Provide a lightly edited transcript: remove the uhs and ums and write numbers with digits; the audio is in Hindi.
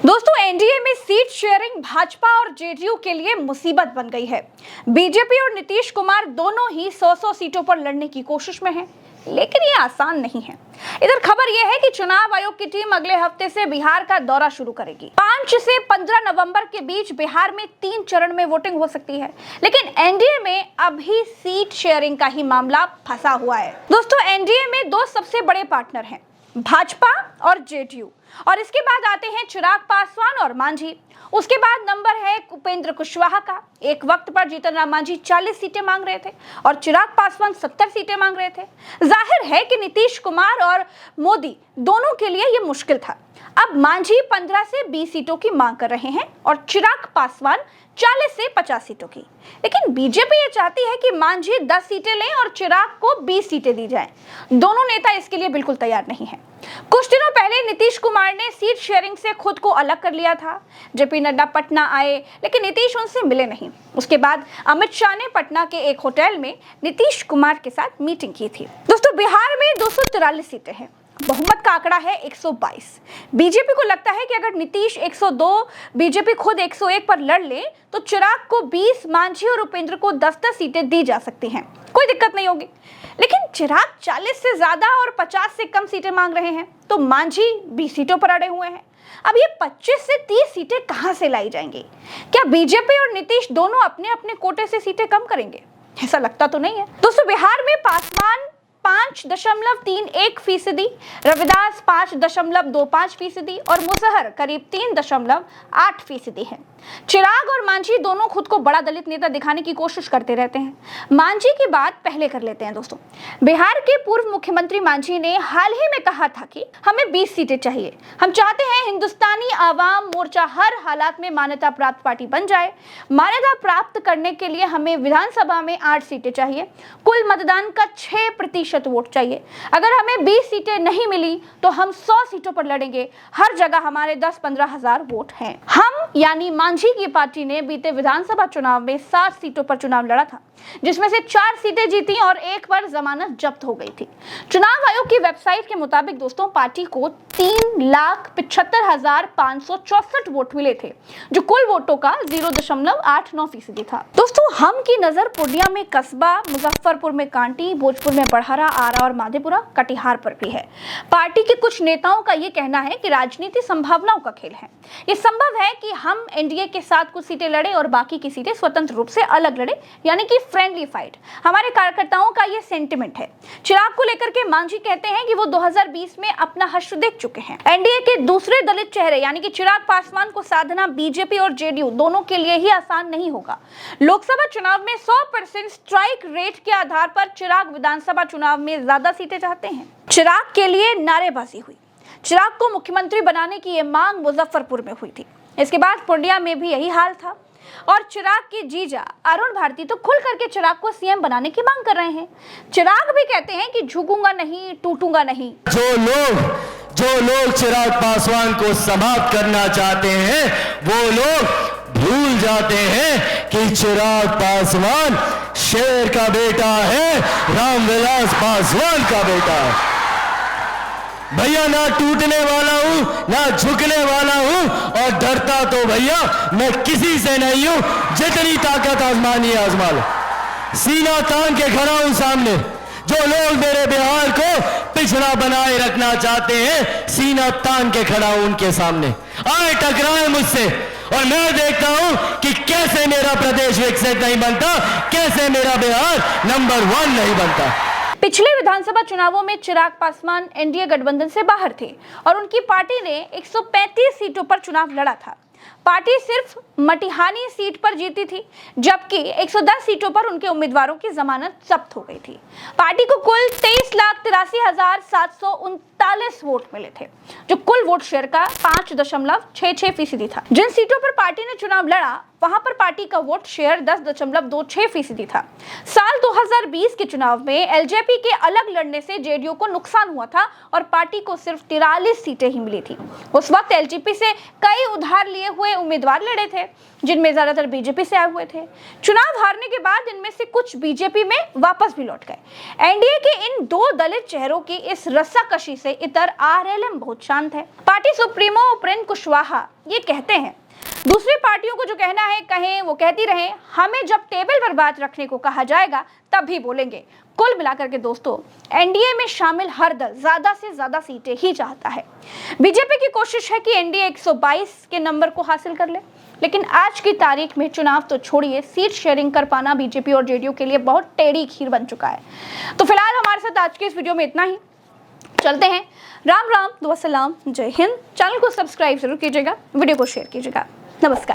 दोस्तों, एनडीए में सीट शेयरिंग भाजपा और जेडीयू के लिए मुसीबत बन गई है। बीजेपी और नीतीश कुमार दोनों ही 100-100 सीटों पर लड़ने की कोशिश में हैं, लेकिन ये आसान नहीं है। इधर खबर यह है कि चुनाव आयोग की टीम अगले हफ्ते से बिहार का दौरा शुरू करेगी। 5 से 15 नवंबर के बीच बिहार में 3 चरण में वोटिंग हो सकती है, लेकिन एनडीए में अभी सीट शेयरिंग का ही मामला फंसा हुआ है। दोस्तों, एनडीए में 2 सबसे बड़े पार्टनर हैं, भाजपा और जेडीयू, और इसके बाद आते हैं चिराग पासवान और मांझी। उसके बाद नंबर है उपेंद्र कुशवाहा का। एक वक्त पर जीतन राम मांझी 40 सीटें मांग रहे थे और चिराग पासवान 70 सीटें मांग रहे थे। जाहिर है कि नीतीश कुमार और मोदी दोनों के लिए यह मुश्किल था। अब मांझी 15 से 20 सीटों की मांग कर रहे हैं और चिराग पासवान 40 से 50 सीटों की। लेकिन बीजेपी ये चाहती है कि मांझी 10 सीटें लें और चिराग को 20 सीटें दी जाएं। दोनों नेता इसके लिए बिल्कुल तैयार नहीं हैं। कुछ दिनों पहले नीतीश कुमार ने सीट शेयरिंग से खुद को अलग कर लिया था। जेपी नड्डा पटना आए, लेकिन नीतीश उनसे मिले नहीं। उसके बाद अमित शाह ने पटना के एक होटल में नीतीश कुमार के साथ मीटिंग की थी। दोस्तों, बिहार में 243 सीटें हैं, बहुमत का आंकड़ा है 122। बीजेपी को लगता है कि अगर नीतीश 102, बीजेपी खुद 101 पर लड़ ले तो चिराग को 20, मांझी और उपेंद्र को 10-10 सीटें दी जा सकती हैं, कोई दिक्कत नहीं होगी। लेकिन चिराग 40 से ज्यादा और 50 से कम सीटें मांग रहे हैं, तो मांझी 20 सीटों पर अड़े हुए हैं। अब ये 25 से 30 सीटें कहां से लाई जाएंगी? क्या बीजेपी और नीतीश दोनों अपने अपने कोटे से सीटें कम करेंगे? ऐसा लगता तो नहीं है। दोस्तों, बिहार में पासवान 5.31%, रविदास 5.25% और मुसहर करीब 3.8% है। चिराग और मांझी दोनों खुद को बड़ा दलित नेता दिखाने की कोशिश करते रहते हैं। मांझी की बात पहले कर लेते हैं। दोस्तों, बिहार के पूर्व मुख्यमंत्री मांझी ने हाल ही में कहा था कि हमें 20 सीटें चाहिए। हम चाहते हैं हिंदुस्तानी आवाम मोर्चा हर हालात में मान्यता प्राप्त पार्टी बन जाए। मान्यता प्राप्त करने के लिए हमें विधानसभा में 8 सीटें चाहिए। कुल मतदान का 6% वोट चाहिए। अगर हमें 20 सीटें नहीं मिली तो हम 100 सीटों पर लड़ेंगे। हर जगह हमारे 10-15 हजार वोट हैं। हम यानी मांझी की पार्टी ने बीते विधानसभा चुनाव में 60 सीटों पर चुनाव लड़ा था, जिसमें से 4 सीटें जीती और 1 पर जमानत जब्त हो गई थी। चुनाव आयोग की वेबसाइट के मुताबिक दोस्तों, पार्टी को 3,75,564 वोट मिले थे, जो कुल वोटों का 0.89% था। दोस्तों, हम की नजर पूर्णिया में कस्बा, मुजफ्फरपुर में कांटी, भोजपुर में बढ़हरा, आरा और माधेपुरा, कटिहार पर भी है। पार्टी के कुछ नेताओं का यह कहना है कि राजनीति संभावनाओं का खेल है। यह संभव है कि हम एनडीए के साथ कुछ सीटें लड़े और बाकी की सीटें स्वतंत्र रूप से अलग लड़े, यानी कि फ्रेंडली फाइट। हमारे कार्यकर्ताओं का ये सेंटिमेंट है। चिराग को लेकर के मांझी कहते हैं कि वो 2020 में अपना हश्र देख चुके हैं। एनडीए के दूसरे दलित चेहरे यानी कि चिराग पासवान को साधना बीजेपी और जेडीयू दोनों के लिए ही आसान नहीं होगा। लोकसभा चुनाव में 100% स्ट्राइक रेट के आधार पर चिराग विधानसभा चुनाव में ज्यादा सीटें चाहते हैं। चिराग के लिए नारेबाजी हुई। चिराग को मुख्यमंत्री बनाने की यह मांग मुजफ्फरपुर में हुई थी। इसके बाद पूर्णिया में भी यही हाल था और चिराग के जीजा अरुण भारती तो खुल करके चिराग को सीएम बनाने की मांग कर रहे हैं। चिराग भी कहते हैं कि झुकूंगा नहीं, टूटूंगा नहीं। जो लोग चिराग पासवान को समाप्त करना चाहते हैं, वो लोग भूल जाते हैं कि चिराग पासवान शेर का बेटा है, रामविलास पासवान का बेटा है। भैया, ना टूटने वाला हूं, ना झुकने वाला हूं, और डरता तो भैया मैं किसी से नहीं हूं। जितनी ताकत आजमानी है आजमा लो। सीना तान के खड़ा हूं सामने। जो लोग मेरे बिहार को पिछड़ा बनाए रखना चाहते हैं, सीना तान के खड़ा हूं उनके सामने। आए टकराए मुझसे और मैं देखता हूं कि कैसे मेरा प्रदेश विकसित नहीं बनता, कैसे मेरा बिहार नंबर 1 नहीं बनता। पिछले विधानसभा चुनावों में चिराग पासवान एनडीए गठबंधन से बाहर थे और उनकी पार्टी ने 135 सीटों पर चुनाव लड़ा था। पार्टी सिर्फ मटिहानी सीट पर जीती थी, जबकि 110 सीटों पर उनके उम्मीदवारों की जमानत जब्त हो गई थी। पार्टी को कुल 23,83,739 वोट मिले थे, जो कुल वोट शेयर का 5.66% था। जिन सीटों पर पार्टी ने चुनाव लड़ा वहां पर पार्टी का वोट शेयर 10.26% था। साल 2020 के चुनाव में एलजेपी के अलग लड़ने से जेडीयू को नुकसान हुआ था और पार्टी को सिर्फ 43 सीटें ही मिली थी। उस वक्त एलजेपी से कई उधार लिए हुए उम्मीदवार लड़े थे, जिनमें ज्यादातर बीजेपी से आए हुए थे। चुनाव हारने के बाद इनमें से कुछ बीजेपी में वापस भी लौट गए। एनडीए के इन दो दलित चेहरों की इस रस्साकशी से इतर आरएलएम बहुत शांत है। पार्टी सुप्रीमो उपेंद्र कुशवाहा ये कहते हैं, दूसरी पार्टियों को जो कहना है कहें, वो कहती रहें, हमें जब टेबल पर बात रखने को कहा जाएगा तब भी बोलेंगे। कुल मिलाकर के दोस्तों, एनडीए में शामिल हर दल ज्यादा से ज्यादा सीटें ही चाहता है। बीजेपी की कोशिश है कि एनडीए 122 के नंबर को हासिल कर ले, लेकिन आज की तारीख में चुनाव तो छोड़िए, सीट शेयरिंग कर पाना बीजेपी और जेडीयू के लिए बहुत टेढ़ी खीर बन चुका है। तो फिलहाल हमारे साथ आज के इस वीडियो में इतना ही। चलते हैं। राम राम, दुआ सलाम, जय हिंद। चैनल को सब्सक्राइब जरूर कीजिएगा, वीडियो को शेयर कीजिएगा। नमस्कार।